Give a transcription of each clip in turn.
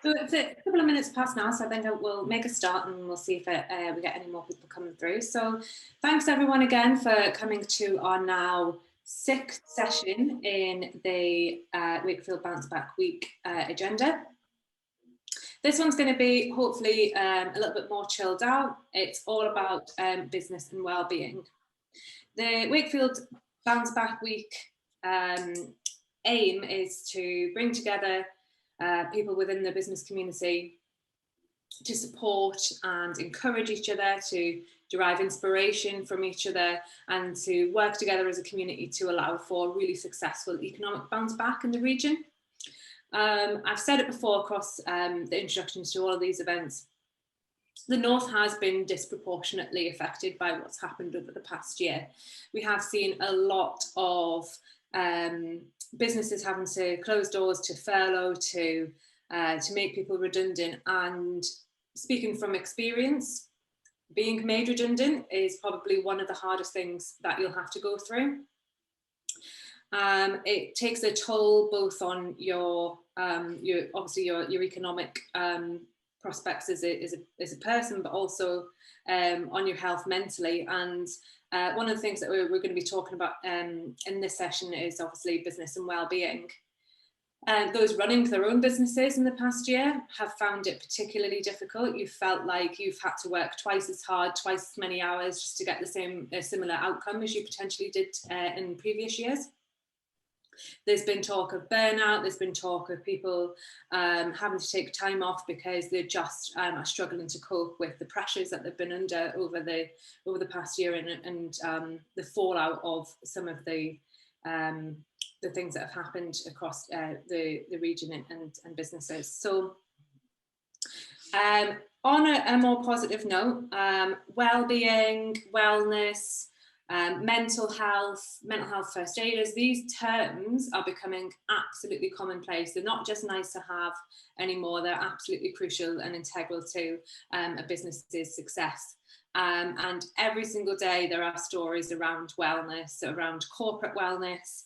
So it's a couple of minutes past now, so I think we'll make a start and we'll see if we get any more people coming through. So thanks everyone again for coming to our now 6th session in the Wakefield Bounce Back Week agenda. This one's going to be hopefully a little bit more chilled out. It's all about business and well-being. The Wakefield Bounce Back Week aim is to bring together people within the business community to support and encourage each other, to derive inspiration from each other, and to work together as a community to allow for really successful economic bounce back in the region. I've said it before across the introductions to all of these events. The North has been disproportionately affected by what's happened over the past year. We have seen a lot of businesses having to close doors, to furlough, to make people redundant. And speaking from experience, being made redundant is probably one of the hardest things that you'll have to go through. It takes a toll both on your obviously your economic prospects as a person, but also on your health mentally. And one of the things that we're going to be talking about in this session is obviously business and well-being. Those running their own businesses in the past year have found it particularly difficult. You've felt like you've had to work twice as hard, twice as many hours just to get a similar outcome as you potentially did in previous years. There's been talk of burnout. There's been talk of people having to take time off because they just are struggling to cope with the pressures that they've been under over the past year, and the fallout of some of the things that have happened across the region and businesses. So on a more positive note, well-being, wellness, mental health first aiders, these terms are becoming absolutely commonplace. They're not just nice to have anymore, they're absolutely crucial and integral to a business's success. And every single day there are stories around wellness, around corporate wellness.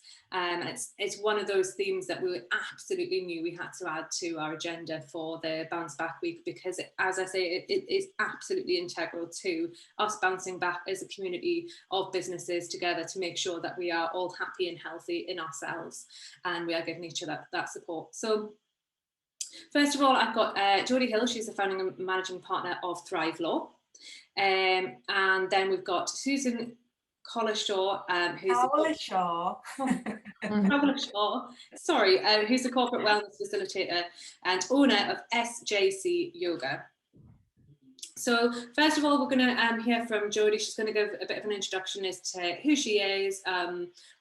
It's one of those themes that we absolutely knew we had to add to our agenda for the Bounce Back Week, because as I say, it is absolutely integral to us bouncing back as a community of businesses together to make sure that we are all happy and healthy in ourselves and we are giving each other that support. So first of all, I've got Jodie Hill. She's the founding and managing partner of Thrive Law. And then we've got Susan Collishaw, who's who's the corporate wellness facilitator and owner of SJC Yoga. So first of all, we're going to hear from Jodie. She's going to give a bit of an introduction as to who she is,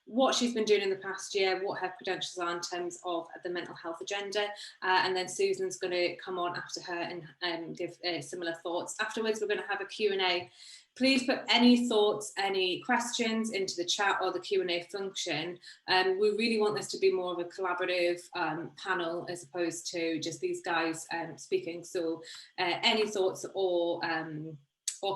what she's been doing in the past year, what her credentials are in terms of the mental health agenda, and then Susan's going to come on after her and give similar thoughts. Afterwards, we're going to have a Q&A. Please put any thoughts, any questions into the chat or the Q&A function. We really want this to be more of a collaborative panel as opposed to just these guys speaking. So any thoughts or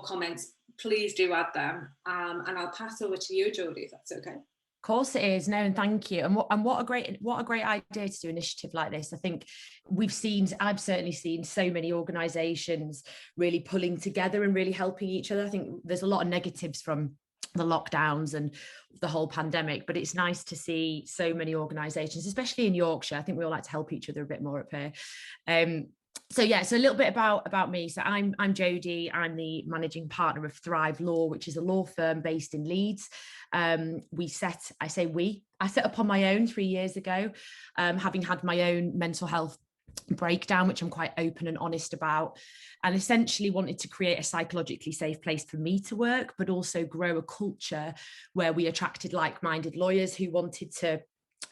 comments, please do add them. And I'll pass over to you, Jodie, if that's okay. Of course it is. No, and thank you. And what a great idea to do an initiative like this. I think I've certainly seen so many organisations really pulling together and really helping each other. I think there's a lot of negatives from the lockdowns and the whole pandemic, but it's nice to see so many organisations, especially in Yorkshire. I think we all like to help each other a bit more up here. So a little bit about me. So I'm Jodie. I'm the managing partner of Thrive Law, which is a law firm based in Leeds. I set up on my own 3 years ago, having had my own mental health breakdown, which I'm quite open and honest about, and essentially wanted to create a psychologically safe place for me to work, but also grow a culture where we attracted like-minded lawyers who wanted to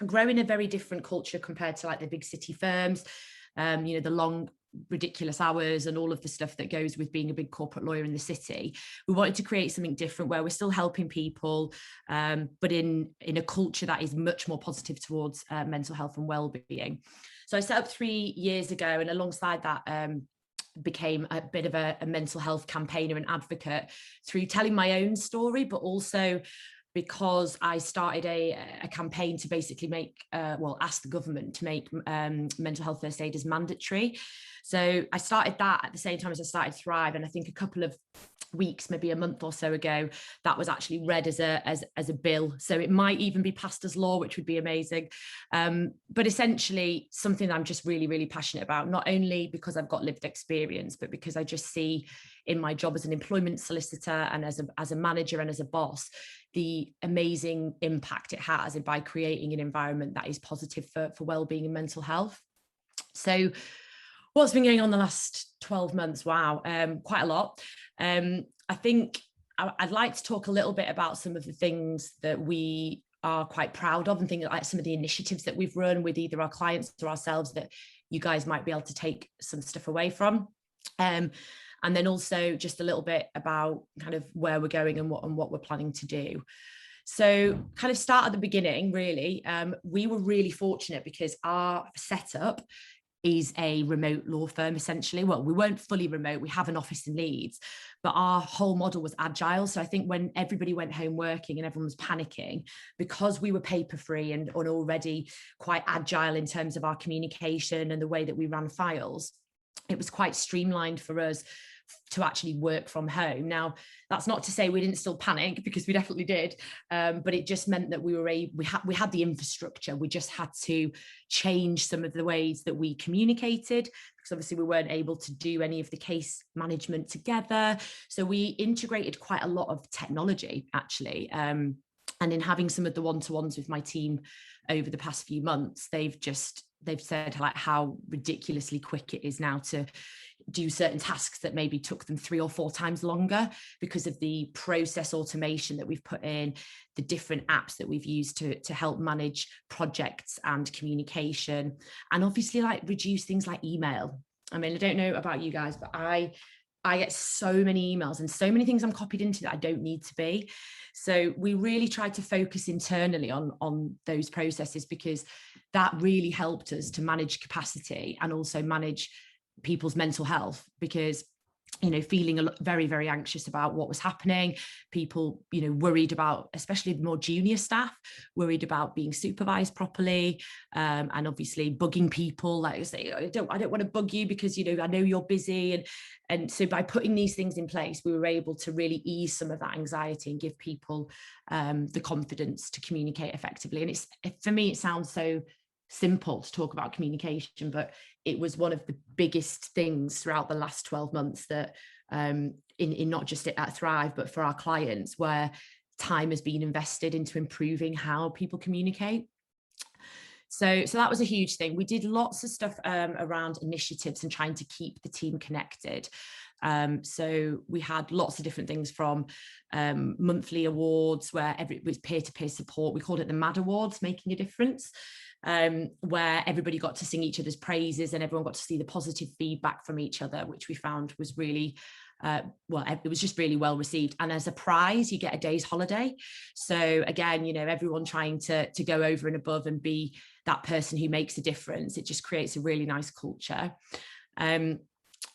grow in a very different culture compared to like the big city firms, the long ridiculous hours and all of the stuff that goes with being a big corporate lawyer in the city. We wanted to create something different where we're still helping people, but in a culture that is much more positive towards mental health and well-being. So I set up 3 years ago, and alongside that became a bit of a mental health campaigner and advocate through telling my own story, but also because I started a campaign to basically make, ask the government to make mental health first aid as mandatory. So I started that at the same time as I started Thrive, and I think a couple of weeks, maybe a month or so ago, that was actually read as a bill. So it might even be passed as law, which would be amazing. But essentially something that I'm just really, really passionate about, not only because I've got lived experience, but because I just see in my job as an employment solicitor and as a manager and as a boss, the amazing impact it has by creating an environment that is positive for well-being and mental health. So what's been going on the last 12 months? Wow, quite a lot. I think I'd like to talk a little bit about some of the things that we are quite proud of, and things like some of the initiatives that we've run with either our clients or ourselves that you guys might be able to take some stuff away from. And then also just a little bit about kind of where we're going and what we're planning to do. So kind of start at the beginning, really. We were really fortunate because our setup is a remote law firm, essentially. Well, we weren't fully remote. We have an office in Leeds, but our whole model was agile. So I think when everybody went home working and everyone was panicking, because we were paper free and already quite agile in terms of our communication and the way that we ran files, it was quite streamlined for us to actually work from home. Now, that's not to say we didn't still panic, because we definitely did, but it just meant that we had the infrastructure. We just had to change some of the ways that we communicated, because obviously we weren't able to do any of the case management together. So we integrated quite a lot of technology, actually. And in having some of the one-to-ones with my team over the past few months, they've said like how ridiculously quick it is now to do certain tasks that maybe took them 3 or 4 times longer, because of the process automation that we've put in, the different apps that we've used to help manage projects and communication, and obviously like reduce things like email. I mean, I don't know about you guys, but I get so many emails and so many things I'm copied into that I don't need to be. So we really tried to focus internally on those processes, because that really helped us to manage capacity and also manage people's mental health, because feeling very, very anxious about what was happening, people worried about, especially the more junior staff, worried about being supervised properly, and obviously bugging people, like say, I don't want to bug you because I know you're busy, and so by putting these things in place, we were able to really ease some of that anxiety and give people the confidence to communicate effectively. And for me, it sounds so simple to talk about communication, but it was one of the biggest things throughout the last 12 months that in not just at Thrive, but for our clients, where time has been invested into improving how people communicate. So that was a huge thing. We did lots of stuff around initiatives and trying to keep the team connected. So we had lots of different things, from monthly awards where it was peer-to-peer support. We called it the MAD Awards, Making a Difference, where everybody got to sing each other's praises and everyone got to see the positive feedback from each other, which we found was really it was just really well received. And as a prize, you get a day's holiday. So again, everyone trying to go over and above and be that person who makes a difference. It just creates a really nice culture.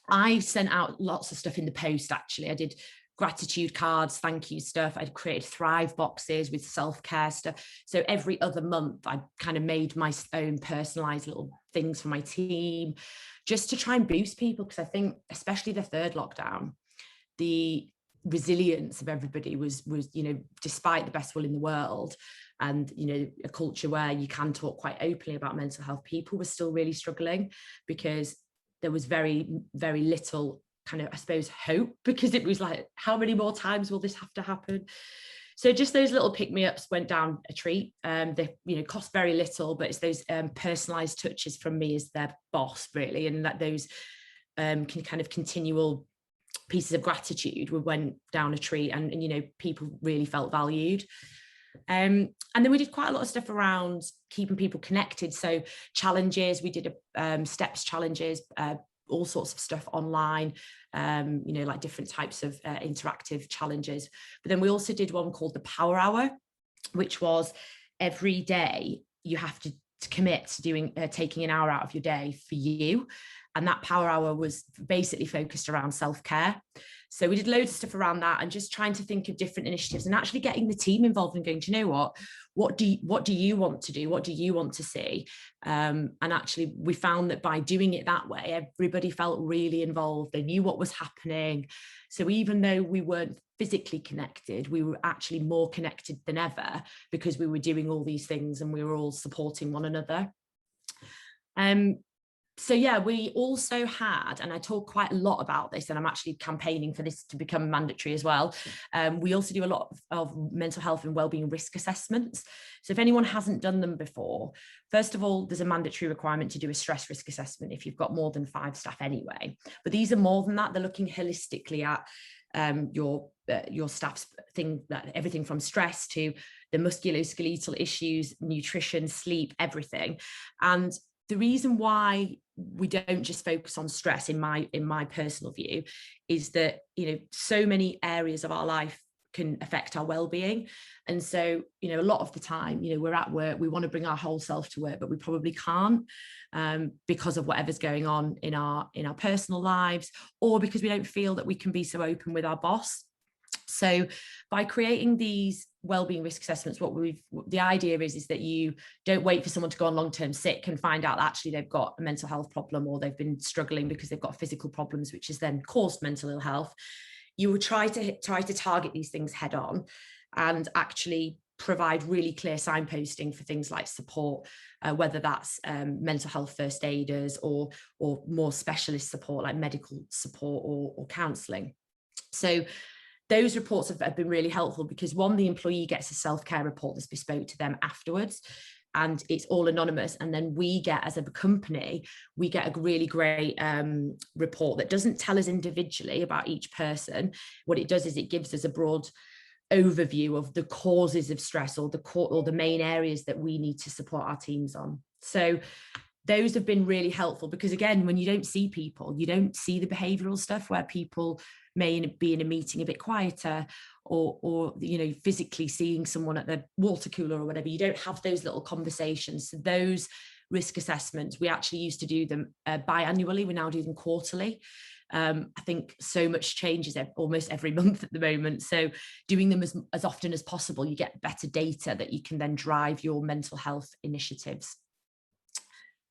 I sent out lots of stuff in the post, actually. I did gratitude cards, thank you stuff. I'd created Thrive boxes with self-care stuff. So every other month, I kind of made my own personalized little things for my team, just to try and boost people. Because I think, especially the third lockdown, the resilience of everybody was, despite the best will in the world, and, a culture where you can talk quite openly about mental health, people were still really struggling, because there was very, very little kind of, I suppose, hope, because it was like, how many more times will this have to happen? So just those little pick-me-ups went down a treat. They cost very little, but it's those personalized touches from me as their boss, really, and that those kind of continual pieces of gratitude went down a treat, and people really felt valued. And then we did quite a lot of stuff around keeping people connected. So challenges, we did steps challenges, all sorts of stuff online, like different types of interactive challenges. But then we also did one called the Power Hour, which was every day you have to commit to doing taking an hour out of your day for you. And that power hour was basically focused around self-care. So we did loads of stuff around that and just trying to think of different initiatives and actually getting the team involved and going, do you know what do you want to do? What do you want to see? And actually we found that by doing it that way, everybody felt really involved. They knew what was happening. So even though we weren't physically connected, we were actually more connected than ever because we were doing all these things and we were all supporting one another. So yeah, we also had, and I talk quite a lot about this, and I'm actually campaigning for this to become mandatory as well. We also do a lot of mental health and wellbeing risk assessments. So if anyone hasn't done them before, first of all, there's a mandatory requirement to do a stress risk assessment if you've got more than 5 staff anyway. But these are more than that. They're looking holistically at your staff's thing, that everything from stress to the musculoskeletal issues, nutrition, sleep, everything. And the reason why we don't just focus on stress, in my personal view, is that, you know, so many areas of our life can affect our well-being. And so, you know, a lot of the time, you know, we're at work, we want to bring our whole self to work, but we probably can't because of whatever's going on in our personal lives, or because we don't feel that we can be so open with our boss. So by creating these wellbeing risk assessments, the idea is that you don't wait for someone to go on long-term sick and find out that actually they've got a mental health problem, or they've been struggling because they've got physical problems, which has then caused mental ill health. You would try to target these things head on and actually provide really clear signposting for things like support, whether that's mental health first aiders or more specialist support like medical support or counselling. So those reports have been really helpful because, one, the employee gets a self-care report that's bespoke to them afterwards, and it's all anonymous. And then we get, as a company, we get a really great report that doesn't tell us individually about each person. What it does is it gives us a broad overview of the causes of stress, or the main areas that we need to support our teams on. So those have been really helpful because, again, when you don't see people, you don't see the behavioural stuff where people may be in a meeting a bit quieter, or you know, physically seeing someone at the water cooler or whatever. You don't have those little conversations. So those risk assessments, we actually used to do them biannually. We now do them quarterly. I think so much changes almost every month at the moment. So doing them as often as possible, you get better data that you can then drive your mental health initiatives.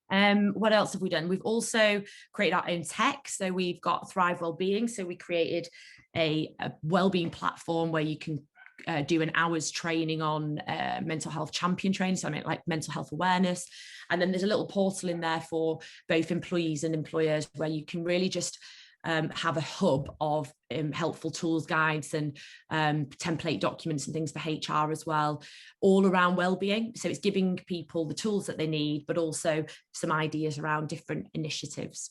What else have we done? We've also created our own tech. So we've got Thrive Wellbeing. So we created a wellbeing platform where you can do an hour's training on mental health champion training, so I mean like mental health awareness. And then there's a little portal in there for both employees and employers where you can really just have a hub of helpful tools, guides, and template documents and things for HR as well, all around wellbeing. So it's giving people the tools that they need, but also some ideas around different initiatives.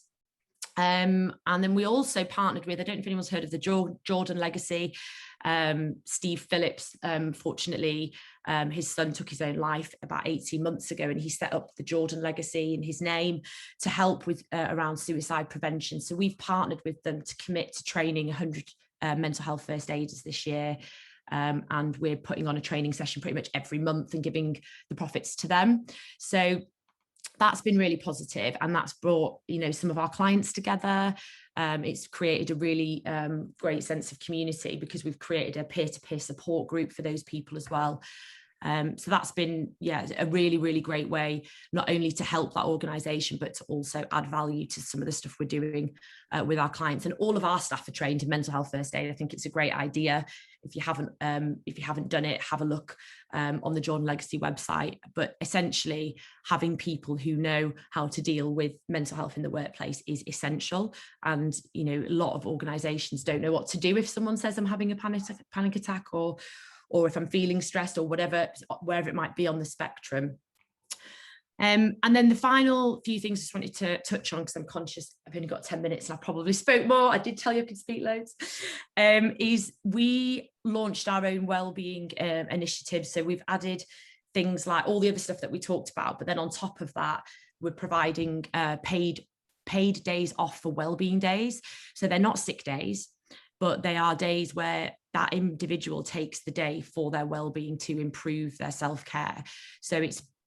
And then we also partnered with, I don't know if anyone's heard of the Jordan Legacy. Steve Phillips, fortunately, his son took his own life about 18 months ago, and he set up the Jordan Legacy in his name to help with around suicide prevention. So we've partnered with them to commit to training 100 mental health first aiders this year. And we're putting on a training session pretty much every month and giving the profits to them. So that's been really positive, and that's brought, you know, some of our clients together. It's created a really great sense of community because we've created a peer-to-peer support group for those people as well. So that's been, yeah, a really, really great way, not only to help that organisation, but to also add value to some of the stuff we're doing with our clients. And all of our staff are trained in mental health first aid. I think it's a great idea. If you haven't done it, have a look on the Jordan Legacy website. But essentially, having people who know how to deal with mental health in the workplace is essential. And, you know, a lot of organisations don't know what to do if someone says I'm having a panic attack, or if I'm feeling stressed, or whatever, wherever it might be on the spectrum. And then the final few things I just wanted to touch on, because I'm conscious I've only got 10 minutes and I probably spoke more. I did tell you I could speak loads. Is we launched our own wellbeing initiative. So we've added things like all the other stuff that we talked about, but then on top of that, we're providing paid days off for wellbeing days. So they're not sick days, but they are days where that individual takes the day for their well-being to improve their self-care. So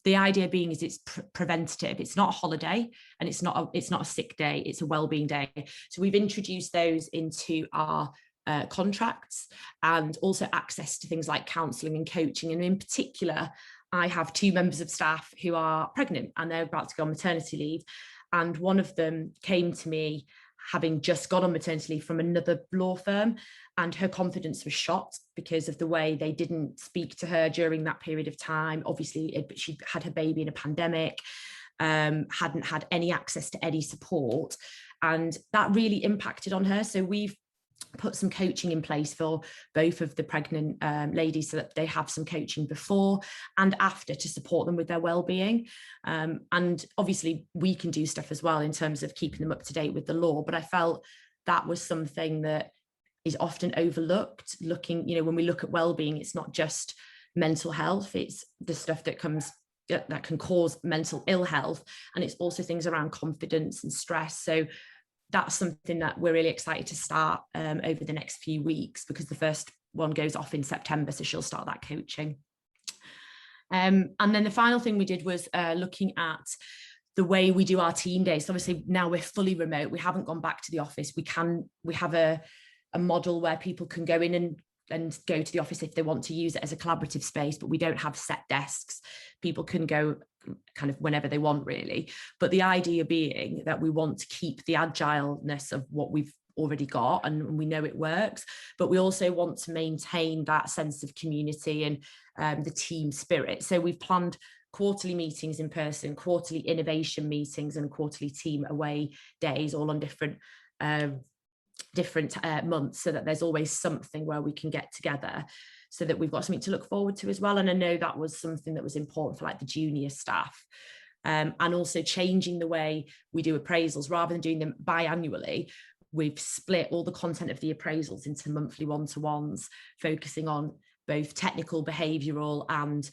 the idea being is it's preventative. It's not a holiday, and it's not a sick day. It's a wellbeing day. So we've introduced those into our contracts, and also access to things like counselling and coaching. And in particular, I have 2 members of staff who are pregnant and they're about to go on maternity leave. And one of them came to me having just gone on maternity leave from another law firm, and her confidence was shot because of the way they didn't speak to her during that period of time. Obviously, she had her baby in a pandemic, hadn't had any access to any support, and that really impacted on her. So we've put some coaching in place for both of the pregnant ladies, so that they have some coaching before and after to support them with their well-being. And obviously we can do stuff as well in terms of keeping them up to date with the law, but I felt that was something that is often overlooked. When we look at well-being, it's not just mental health, it's the stuff that can cause mental ill health, and it's also things around confidence and stress. So that's something that we're really excited to start over the next few weeks, because the first one goes off in September, so she'll start that coaching. And then the final thing we did was looking at the way we do our team days. So obviously now we're fully remote, we haven't gone back to the office. We have a model where people can go in and go to the office if they want to use it as a collaborative space, but we don't have set desks. People can go kind of whenever they want, really. But the idea being that we want to keep the agileness of what we've already got, and we know it works, but we also want to maintain that sense of community and the team spirit. So we've planned quarterly meetings in person, quarterly innovation meetings, and quarterly team away days, all on different months, so that there's always something where we can get together, so that we've got something to look forward to as well. And I know that was something that was important for like the junior staff, and also changing the way we do appraisals. Rather than doing them biannually, we've split all the content of the appraisals into monthly one-to-ones, focusing on both technical, behavioural and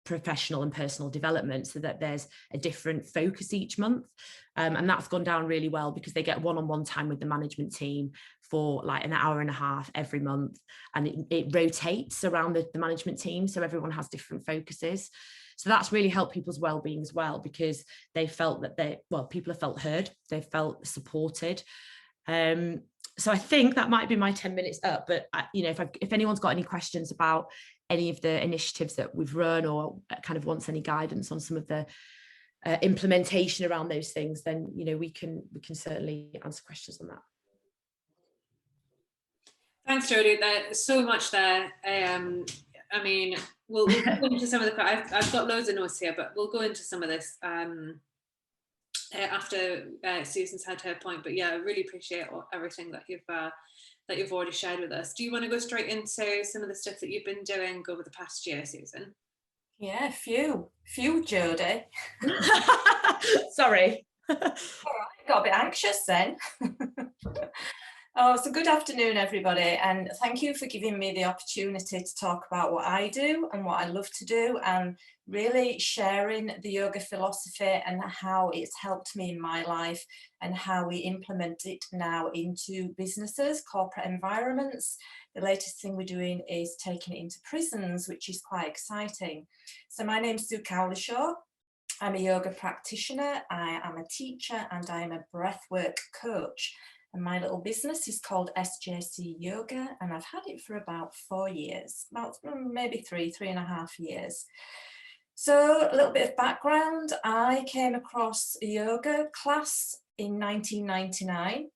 professional and personal development, so that there's a different focus each month. And that's gone down really well, because they get one-on-one time with the management team for like an hour and a half every month, and it rotates around the management team, so everyone has different focuses. So that's really helped people's well-being as well, because they felt that people have felt heard, they felt supported. So I think that might be my 10 minutes up, but if anyone's got any questions about any of the initiatives that we've run, or kind of wants any guidance on some of the implementation around those things, then we can certainly answer questions on that. Thanks, Jodie. There's so much there. I mean, we'll go into some of the. I've got loads of notes here, but we'll go into some of this after Susan's had her point. But yeah, I really appreciate everything that you've already shared with us. Do you want to go straight into some of the stuff that you've been doing over the past year, Susan? Yeah, few, Jodie. Sorry. All right, got a bit anxious then. So good afternoon, everybody, and thank you for giving me the opportunity to talk about what I do and what I love to do, and really sharing the yoga philosophy and how it's helped me in my life, and how we implement it now into businesses, corporate environments. The latest thing we're doing is taking it into prisons, which is quite exciting. So my name's Sue Cowlishaw. I'm a yoga practitioner, I am a teacher, and I am a breathwork coach. And my little business is called SJC Yoga, and I've had it for about 4 years, about maybe 3.5 years. So a little bit of background, I came across a yoga class in 1999.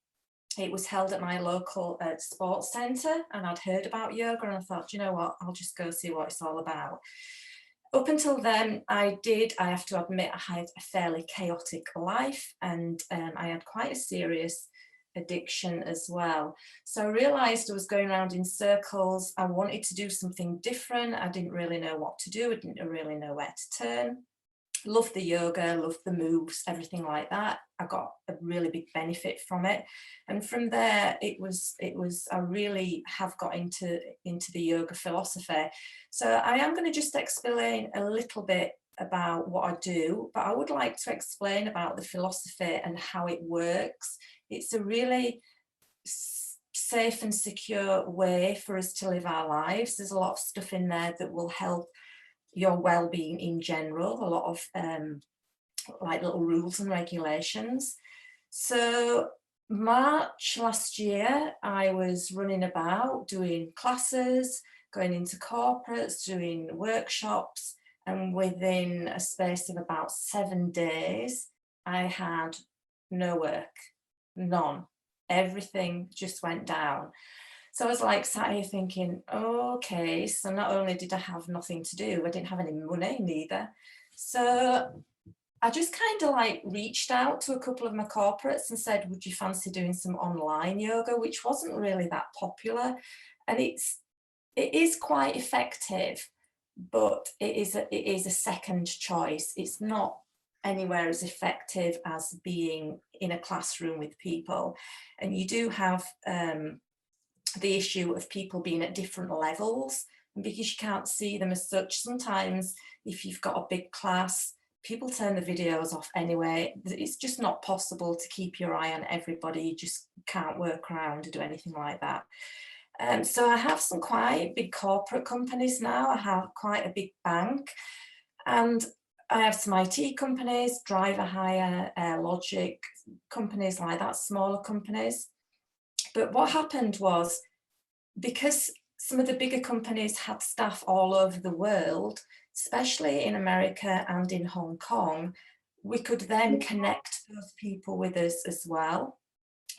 It was held at my local sports centre, and I'd heard about yoga, and I thought, you know what, I'll just go see what it's all about. Up until then, I have to admit, I had a fairly chaotic life, and I had quite a serious addiction as well. So I realised I was going around in circles. I wanted to do something different. I didn't really know what to do. I didn't really know where to turn. Loved the yoga, loved the moves, everything like that. I got a really big benefit from it. And from there, I really have got into the yoga philosophy. So I am going to just explain a little bit about what I do, but I would like to explain about the philosophy and how it works. It's a really safe and secure way for us to live our lives. There's a lot of stuff in there that will help your well-being in general, a lot of like little rules and regulations. So March last year, I was running about doing classes, going into corporates, doing workshops, and within a space of about 7 days, I had no work, none. Everything just went down. So I was like sat here thinking, okay, so not only did I have nothing to do, I didn't have any money neither. So I just kind of like reached out to a couple of my corporates and said, would you fancy doing some online yoga, which wasn't really that popular. And it is quite effective, but it is a second choice. It's not anywhere as effective as being in a classroom with people. And you do have the issue of people being at different levels, and because you can't see them as such, sometimes if you've got a big class, people turn the videos off anyway. It's just not possible to keep your eye on everybody. You just can't work around or do anything like that. So I have some quite big corporate companies now. I have quite a big bank, and I have some IT companies, driver hire, logic, companies like that, smaller companies. But what happened was, because some of the bigger companies had staff all over the world, especially in America and in Hong Kong, we could then connect those people with us as well.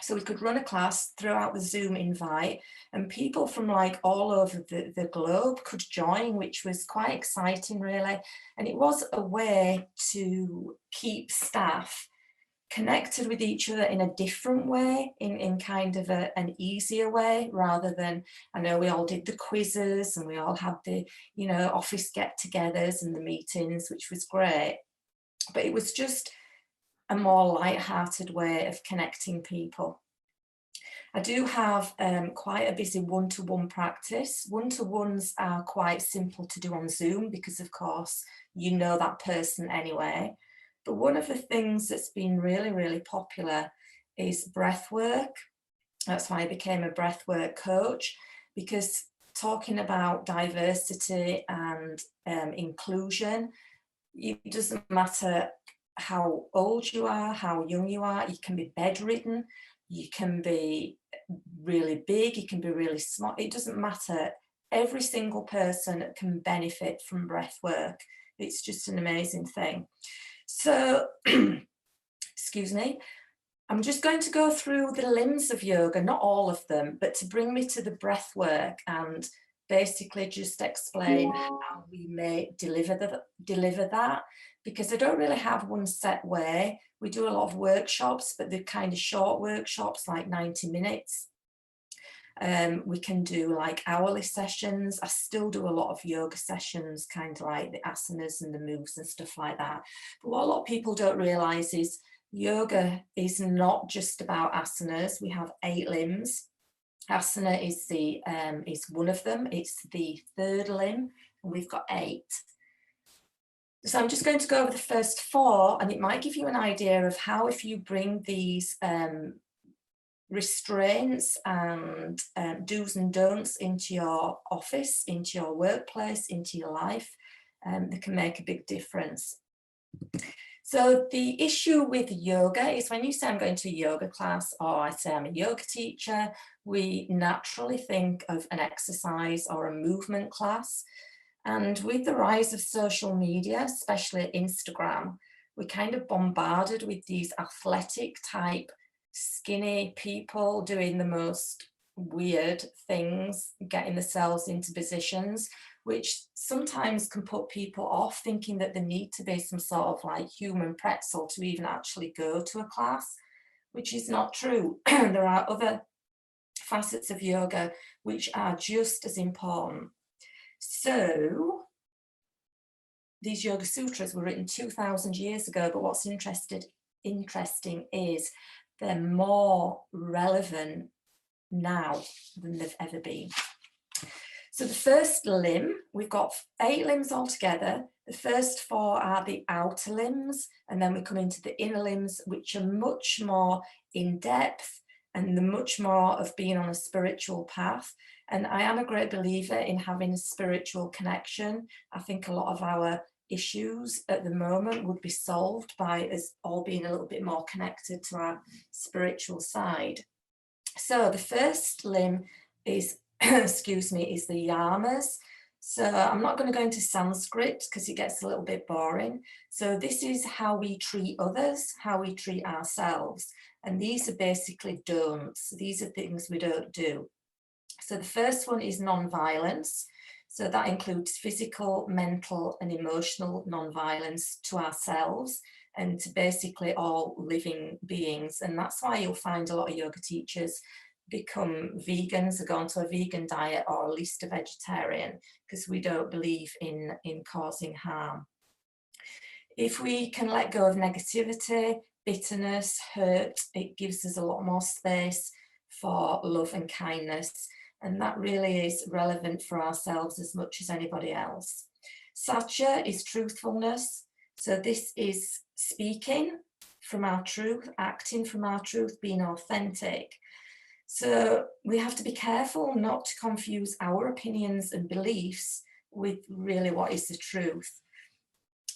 So we could run a class, throw out the Zoom invite, and people from like all over the globe could join, which was quite exciting really. And it was a way to keep staff connected with each other in a different way, in kind of an easier way, rather than, I know we all did the quizzes and we all had the, you know, office get-togethers and the meetings, which was great, but it was just a more light-hearted way of connecting people. I do have quite a busy one-to-one practice. One-to-ones are quite simple to do on Zoom because, of course, you know that person anyway. But one of the things that's been really, really popular is breath work. That's why I became a breathwork coach, because talking about diversity and inclusion, it doesn't matter how old you are, how young you are. You can be bedridden, you can be really big, you can be really small. It doesn't matter. Every single person can benefit from breath work. It's just an amazing thing. So, excuse me, I'm just going to go through the limbs of yoga, not all of them, but to bring me to the breath work and basically just explain how we may deliver that, because I don't really have one set way. We do a lot of workshops, but they're kind of short workshops, like 90 minutes. We can do like hourly sessions. I still do a lot of yoga sessions, kind of like the asanas and the moves and stuff like that. But what a lot of people don't realize is yoga is not just about asanas. We have 8 limbs. Asana is one of them. It's the 3rd limb, and we've got 8. So I'm just going to go over the first 4, and it might give you an idea of how, if you bring these restraints and do's and don'ts into your office, into your workplace, into your life, they can make a big difference. So the issue with yoga is, when you say I'm going to a yoga class, or I say I'm a yoga teacher, we naturally think of an exercise or a movement class. And with the rise of social media, especially Instagram, we're kind of bombarded with these athletic type, skinny people doing the most weird things, getting themselves into positions, which sometimes can put people off, thinking that there need to be some sort of like human pretzel to even actually go to a class, which is not true. There are other facets of yoga which are just as important. So these Yoga Sutras were written 2,000 years ago, but what's interesting is they're more relevant now than they've ever been. So the first limb, we've got 8 limbs altogether. The first 4 are the outer limbs, and then we come into the inner limbs, which are much more in depth. and the much more of being on a spiritual path. And I am a great believer in having a spiritual connection. I think a lot of our issues at the moment would be solved by us all being a little bit more connected to our spiritual side. So the first limb is, excuse me, is the yamas. So I'm not going to go into Sanskrit because it gets a little bit boring. So this is how we treat others, how we treat ourselves. And these are basically don'ts. These are things we don't do. So the first one is non-violence. So that includes physical, mental and emotional non-violence to ourselves and to basically all living beings. And that's why you'll find a lot of yoga teachers become vegans or go onto a vegan diet or at least a vegetarian, because we don't believe in causing harm. If we can let go of negativity, bitterness, hurt, it gives us a lot more space for love and kindness. And that really is relevant for ourselves as much as anybody else. Satya is truthfulness. So this is speaking from our truth, acting from our truth, being authentic. So we have to be careful not to confuse our opinions and beliefs with really what is the truth.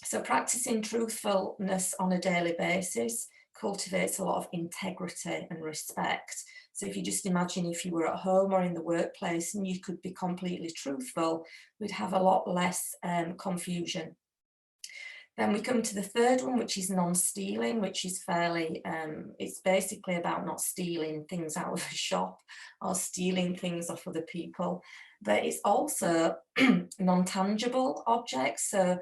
So practicing truthfulness on a daily basis cultivates a lot of integrity and respect. So if you just imagine if you were at home or in the workplace and you could be completely truthful, we'd have a lot less confusion. Then we come to the third one, which is non-stealing, which is fairly, it's basically about not stealing things out of a shop or stealing things off other people. But it's also non-tangible objects. So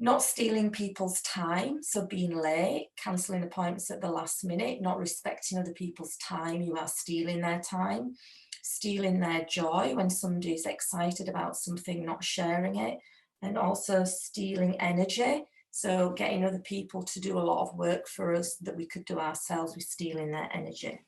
not stealing people's time, so being late, cancelling appointments at the last minute, not respecting other people's time, you are stealing their time, stealing their joy when somebody is excited about something, not sharing it, and also stealing energy, so getting other people to do a lot of work for us that we could do ourselves with stealing their energy.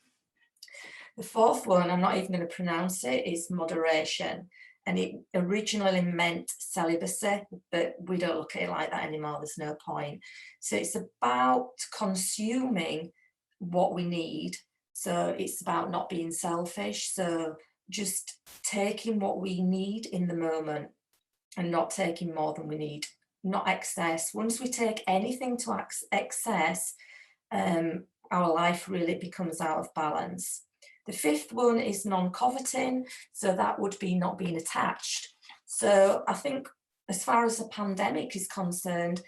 The fourth one, I'm not even going to pronounce it, is moderation. And it originally meant celibacy, but we don't look at it like that anymore. There's no point. So it's about consuming what we need. So it's about not being selfish. So just taking what we need in the moment and not taking more than we need, not excess. Once we take anything to excess, our life really becomes out of balance. The fifth one is non-coveting, so that would be not being attached. So I think as far as the pandemic is concerned,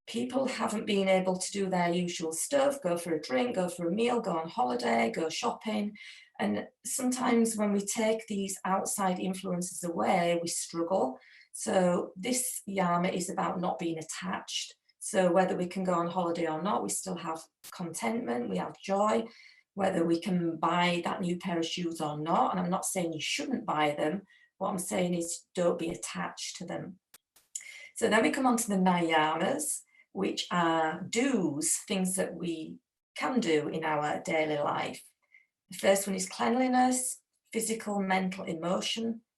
people haven't been able to do their usual stuff, go for a drink, go for a meal, go on holiday, go shopping. And sometimes when we take these outside influences away, we struggle. So this yama is about not being attached. So whether we can go on holiday or not, we still have contentment, we have joy. Whether we can buy that new pair of shoes or not. And I'm not saying you shouldn't buy them. What I'm saying is don't be attached to them. So then we come on to the niyamas, which are do's, things that we can do in our daily life. The first one is cleanliness, physical, mental,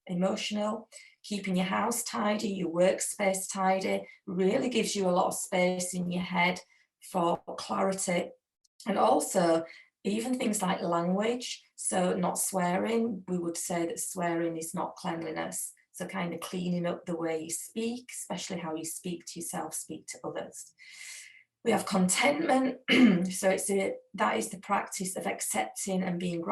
emotional. Keeping your house tidy, your workspace tidy, really gives you a lot of space in your head for clarity. And also, even things like language, so not swearing, we would say that swearing is not cleanliness. So kind of cleaning up the way you speak, especially how you speak to yourself, speak to others. We have contentment, so that is the practice of accepting and being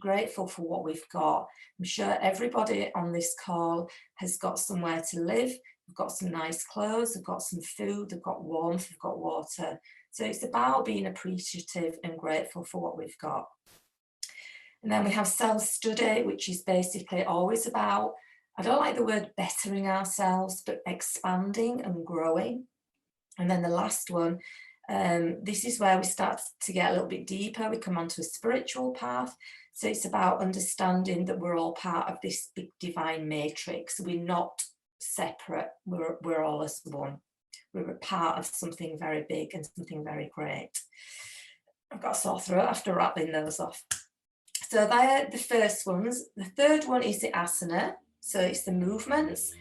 grateful for what we've got. I'm sure everybody on this call has got somewhere to live, we've got some nice clothes, we've got some food, we've got warmth, we've got water. So it's about being appreciative and grateful for what we've got. And then we have self-study, which is basically always about, I don't like the word bettering ourselves, but expanding and growing. And then the last one, this is where we start to get a little bit deeper. We come onto a spiritual path. So it's about understanding that we're all part of this big divine matrix. We're not separate, we're all as one. We're a part of something very big and something very great. I've got a sore throat after rattling those off. So they're the first ones. The third one is the asana. So it's the movements.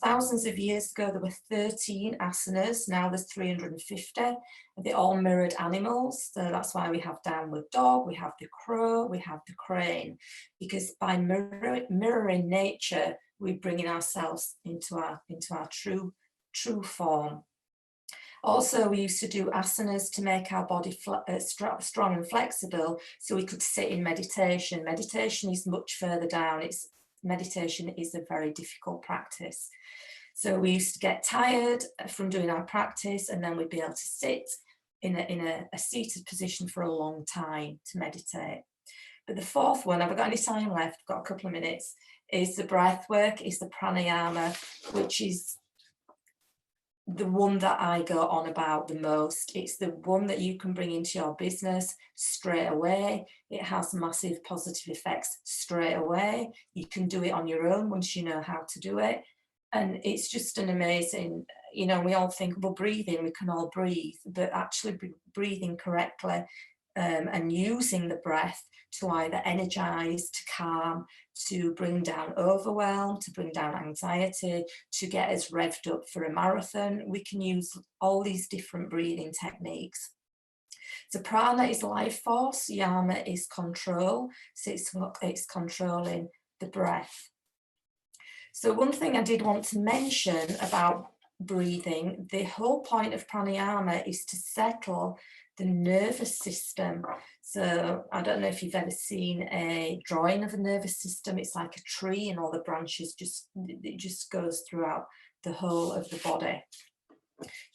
Thousands of years ago, there were 13 asanas. Now there's 350. And they all mirrored animals. So that's why we have downward dog, we have the crow, we have the crane. Because by mirroring nature, we're bringing ourselves into our true form. Also, we used to do asanas to make our body strong and flexible, so we could sit in meditation. Meditation is much further down. Meditation is a very difficult practice. So we used to get tired from doing our practice, and then we'd be able to sit in a seated position for a long time to meditate. But the fourth one, have I got any time left? I've got a couple of minutes, is the breath work, is the pranayama, which is the one that I go on about the most. It's the one that you can bring into your business straight away. It has massive positive effects straight away. You can do it on your own once you know how to do it. And it's just an amazing, you know, we all think, well, breathing, we can all breathe, but actually breathing correctly and using the breath to either energize, to calm, to bring down overwhelm, to bring down anxiety, to get us revved up for a marathon. We can use all these different breathing techniques. So prana is life force, yama is control, so it's controlling the breath. So one thing I did want to mention about breathing, the whole point of pranayama is to settle the nervous system. So I don't know if you've ever seen a drawing of a nervous system. It's like a tree and all the branches it just goes throughout the whole of the body.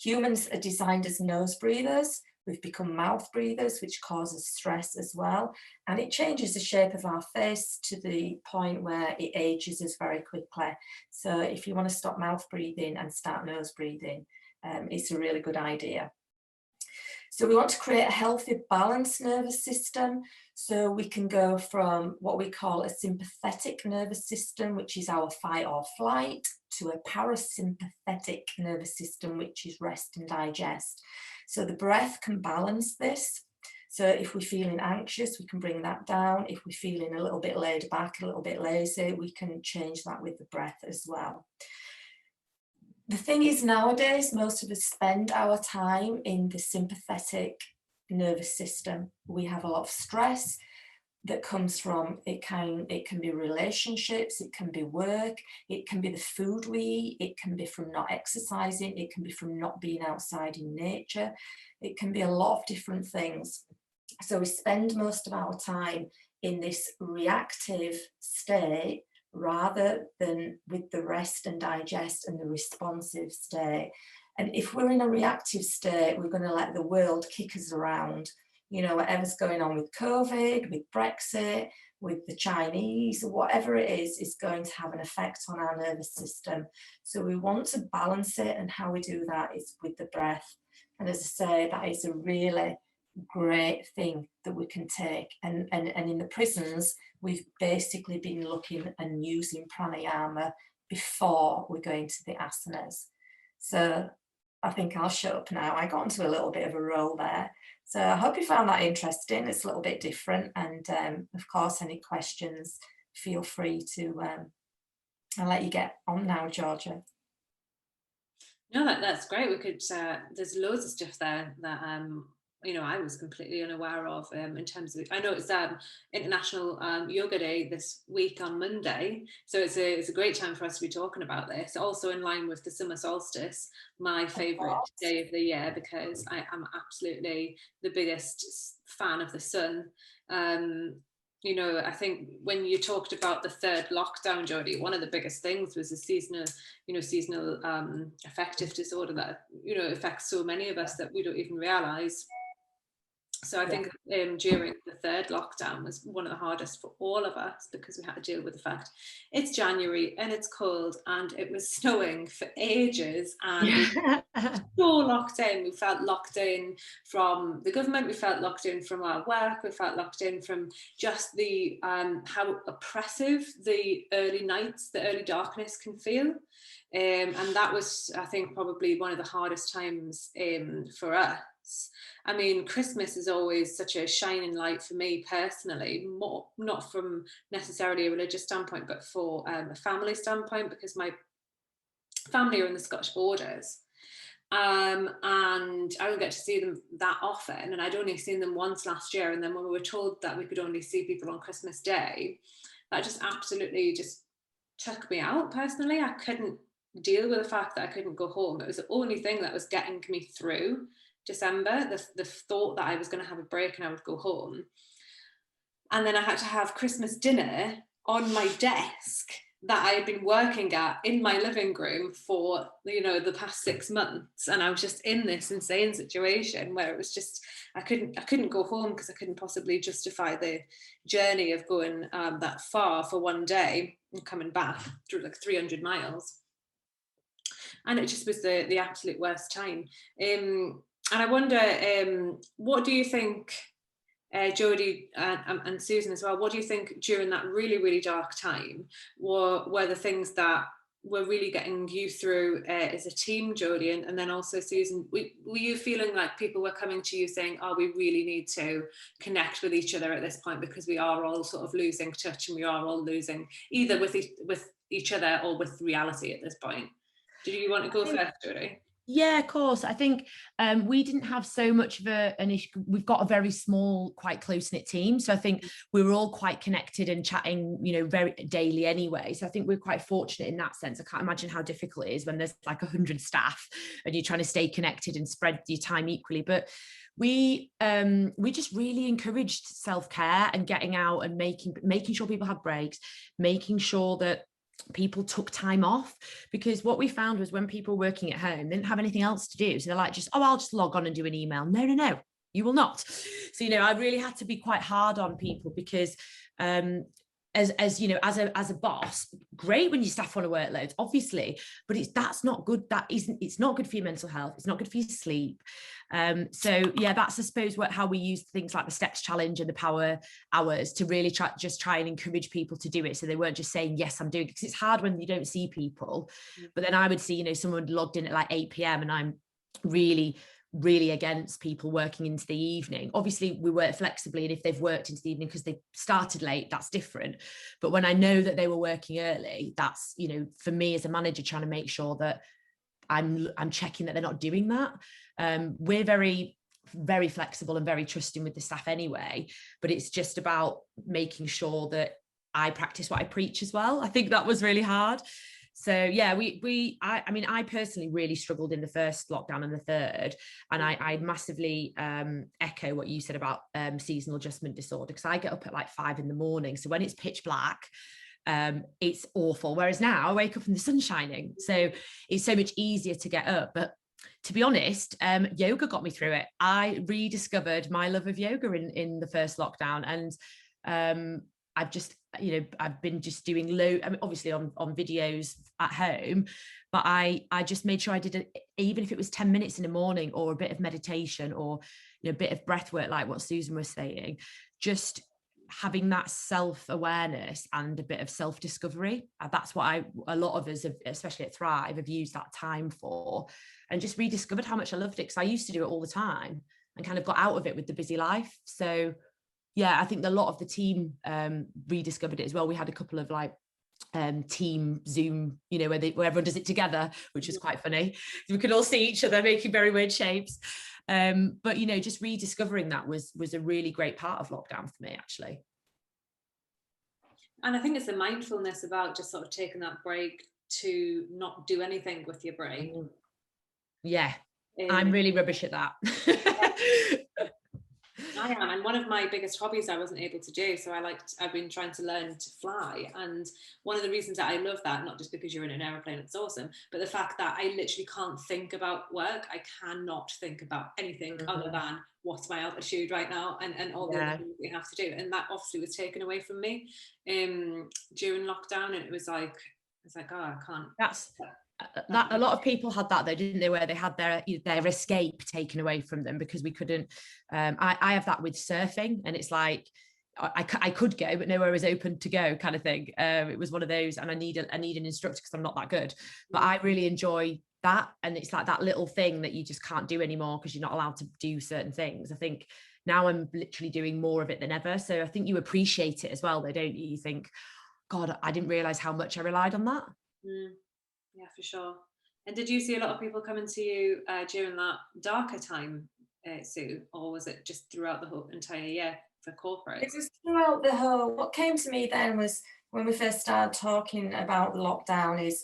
Humans are designed as nose breathers. We've become mouth breathers, which causes stress as well. And it changes the shape of our face to the point where it ages us very quickly. So if you want to stop mouth breathing and start nose breathing, it's a really good idea. So we want to create a healthy, balanced nervous system. So we can go from what we call a sympathetic nervous system, which is our fight or flight, to a parasympathetic nervous system, which is rest and digest. So the breath can balance this. So if we're feeling anxious, we can bring that down. If we're feeling a little bit laid back, a little bit lazy, we can change that with the breath as well. The thing is, nowadays, most of us spend our time in the sympathetic nervous system. We have a lot of stress that comes from, it can be relationships, it can be work, it can be the food we eat, it can be from not exercising, it can be from not being outside in nature, it can be a lot of different things. So we spend most of our time in this reactive state rather than with the rest and digest and the responsive state. And if we're in a reactive state, we're going to let the world kick us around. You know, whatever's going on with COVID, with Brexit, with the Chinese, whatever it is going to have an effect on our nervous system. So we want to balance it, and how we do that is with the breath. And as I say, that is a really great thing that we can take. And in the prisons, we've basically been looking and using pranayama before we go into the asanas. So I think I'll shut up now. I got into a little bit of a roll there. So I hope you found that interesting. It's a little bit different. And of course, any questions, feel free to, I'll let you get on now, Georgia. No, that's great. We could, there's loads of stuff there that, you know, I was completely unaware of in terms of, I know it's International Yoga Day this week on Monday, so it's a great time for us to be talking about this. Also in line with the summer solstice, my favourite day of the year, because I am absolutely the biggest fan of the sun. You know, I think when you talked about the third lockdown, Jodie, one of the biggest things was the seasonal affective disorder that, you know, affects so many of us that we don't even realise. So I think during the third lockdown was one of the hardest for all of us, because we had to deal with the fact it's January and it's cold and it was snowing for ages, and we were so locked in. We felt locked in from the government, we felt locked in from our work, we felt locked in from just the how oppressive the early nights, the early darkness can feel. And that was, I think, probably one of the hardest times for us. I mean, Christmas is always such a shining light for me personally, more not from necessarily a religious standpoint, but for a family standpoint, because my family are in the Scottish borders. And I don't get to see them that often, and I'd only seen them once last year. And then when we were told that we could only see people on Christmas Day, that just absolutely just took me out personally. I couldn't deal with the fact that I couldn't go home. It was the only thing that was getting me through December, the thought that I was going to have a break and I would go home. And then I had to have Christmas dinner on my desk that I had been working at in my living room for, you know, the past 6 months. And I was just in this insane situation where it was just, I couldn't go home because I couldn't possibly justify the journey of going that far for one day and coming back through like 300 miles. And it just was the absolute worst time. And I wonder, what do you think, Jodie and Susan as well, what do you think during that really, really dark time were the things that were really getting you through as a team, Jodie? And then also Susan, were you feeling like people were coming to you saying, oh, we really need to connect with each other at this point because we are all sort of losing touch and we are all losing either with each other or with reality at this point? Did you want to go first, Jodie? Yeah, of course. I think we didn't have so much of an issue. We've got a very small, quite close-knit team. So I think we were all quite connected and chatting, you know, very daily anyway. So I think we're quite fortunate in that sense. I can't imagine how difficult it is when there's like 100 staff and you're trying to stay connected and spread your time equally. But we just really encouraged self-care and getting out and making sure people have breaks, making sure that people took time off, because what we found was when people were working at home, they didn't have anything else to do. So they're like, I'll just log on and do an email. No, you will not. So, you know, I really had to be quite hard on people because as you know, as a boss, great when your staff want to work loads, obviously, but that's not good. It's not good for your mental health. It's not good for your sleep. So yeah, that's, I suppose, how we use things like the steps challenge and the power hours to really try and encourage people to do it. So they weren't just saying, yes, I'm doing it, because it's hard when you don't see people. But then I would see, you know, someone logged in at like 8 p.m. and I'm really against people working into the evening. Obviously we work flexibly, and if they've worked into the evening because they started late, that's different. But when I know that they were working early, that's, you know, for me as a manager, trying to make sure that I'm checking that they're not doing that. We're very flexible and very trusting with the staff anyway, but it's just about making sure that I practice what I preach as well. I think that was really hard. So yeah, I mean, I personally really struggled in the first lockdown and the third, and I massively echo what you said about seasonal adjustment disorder, because I get up at like 5 a.m. So when it's pitch black, it's awful. Whereas now I wake up and the sun's shining, so it's so much easier to get up. But to be honest, yoga got me through it. I rediscovered my love of yoga in the first lockdown, and I've been just doing I mean, obviously on videos at home, but I just made sure I did it, even if it was 10 minutes in the morning, or a bit of meditation, or, you know, a bit of breath work, like what Susan was saying, just having that self-awareness and a bit of self-discovery. That's what a lot of us, especially at Thrive, have used that time for, and just rediscovered how much I loved it, because I used to do it all the time and kind of got out of it with the busy life. So yeah, I think a lot of the team rediscovered it as well. We had a couple of like team Zoom, you know, where everyone does it together, which is quite funny. We could all see each other making very weird shapes. But, you know, just rediscovering that was a really great part of lockdown for me, actually. And I think it's the mindfulness about just sort of taking that break to not do anything with your brain. Yeah, I'm really rubbish at that. I am, and one of my biggest hobbies I wasn't able to do, so I've been trying to learn to fly, and one of the reasons that I love that, not just because you're in an aeroplane, it's awesome, but the fact that I literally can't think about work. I cannot think about anything other than what's my altitude right now, and all the other things we have to do, and that obviously was taken away from me during lockdown, and it was like, oh, I can't. That a lot of people had that though, didn't they, where they had their escape taken away from them because we couldn't. I have that with surfing, and it's like I could go, but nowhere was open to go, kind of thing. It was one of those, and I need an instructor because I'm not that good. But I really enjoy that, and it's like that little thing that you just can't do anymore because you're not allowed to do certain things. I think now I'm literally doing more of it than ever. So I think you appreciate it as well, though, don't you? You think, God, I didn't realize how much I relied on that. Yeah, for sure. And did you see a lot of people coming to you during that darker time, Sue, or was it just throughout the whole entire year for corporate? It was throughout the whole. What came to me then was when we first started talking about the lockdown is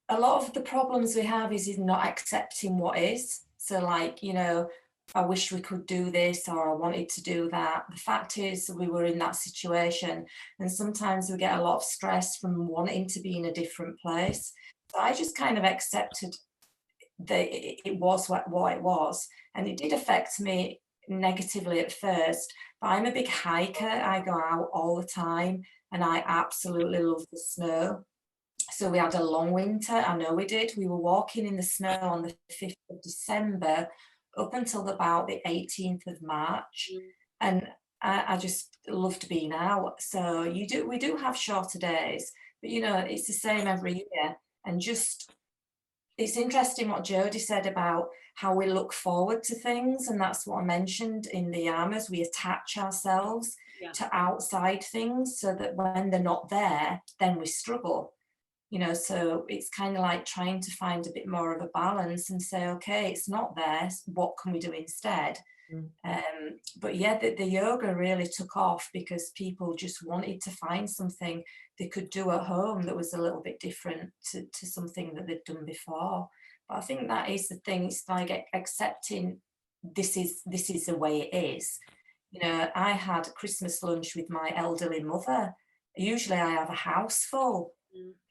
a lot of the problems we have is not accepting what is. So like, you know, I wish we could do this, or I wanted to do that. The fact is we were in that situation, and sometimes we get a lot of stress from wanting to be in a different place. So I just kind of accepted that it was what it was, and it did affect me negatively at first, but I'm a big hiker. I go out all the time and I absolutely love the snow. So we had a long winter. I know we did. We were walking in the snow on the 5th of December up until about the 18th of March. And I just loved being out. So we do have shorter days, but you know, it's the same every year. And just, it's interesting what Jodie said about how we look forward to things. And that's what I mentioned in the Armours. We attach ourselves to outside things so that when they're not there, then we struggle. You know, so it's kind of like trying to find a bit more of a balance and say, okay, it's not there, what can we do instead? But yeah, the yoga really took off because people just wanted to find something they could do at home that was a little bit different to something that they'd done before. But I think that is the thing. It's like accepting this is the way it is. You know, I had Christmas lunch with my elderly mother. Usually I have a house full.